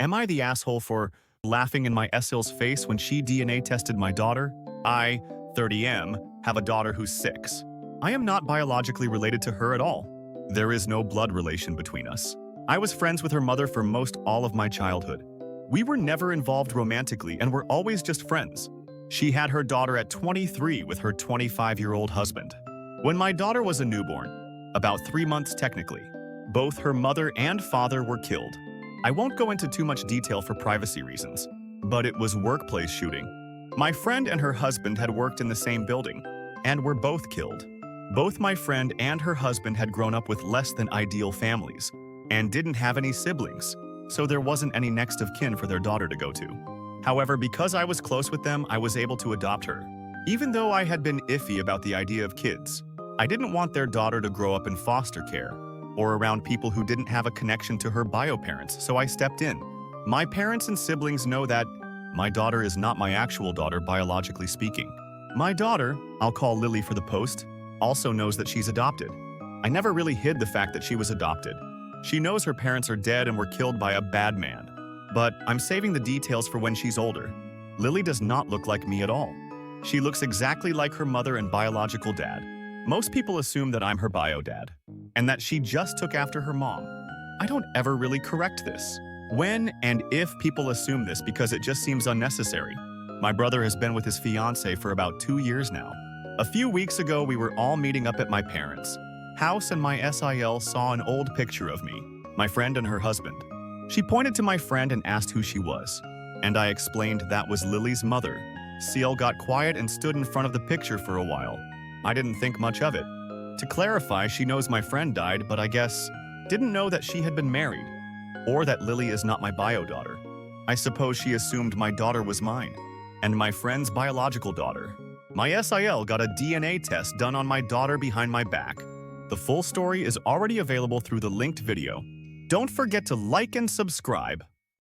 Am I the asshole for laughing in my SIL's face when she DNA tested my daughter? I, 30M, have a daughter who's 6. I am not biologically related to her at all. There is no blood relation between us. I was friends with her mother for most all of my childhood. We were never involved romantically and were always just friends. She had her daughter at 23 with her 25-year-old husband. When my daughter was a newborn, about 3 months technically, both her mother and father were killed. I won't go into too much detail for privacy reasons, but it was workplace shooting. My friend and her husband had worked in the same building and were both killed. Both my friend and her husband had grown up with less than ideal families and didn't have any siblings, so there wasn't any next of kin for their daughter to go to. However, because I was close with them, I was able to adopt her. Even though I had been iffy about the idea of kids, I didn't want their daughter to grow up in foster care or around people who didn't have a connection to her bio parents, so I stepped in. My parents and siblings know that my daughter is not my actual daughter, biologically speaking. My daughter, I'll call Lily for the post, also knows that she's adopted. I never really hid the fact that she was adopted. She knows her parents are dead and were killed by a bad man. But I'm saving the details for when she's older. Lily does not look like me at all. She looks exactly like her mother and biological dad. Most people assume that I'm her bio dad, and that she just took after her mom. I don't ever really correct this. When and if people assume this because it just seems unnecessary. My brother has been with his fiancée for about 2 years now. A few weeks ago, we were all meeting up at my parents' house and my SIL saw an old picture of me, my friend and her husband. She pointed to my friend and asked who she was, and I explained that was Lily's mother. SIL got quiet and stood in front of the picture for a while. I didn't think much of it. To clarify, she knows my friend died, but I guess didn't know that she had been married, or that Lily is not my bio daughter. I suppose she assumed my daughter was mine, and my friend's biological daughter. My SIL got a DNA test done on my daughter behind my back. The full story is already available through the linked video. Don't forget to like and subscribe.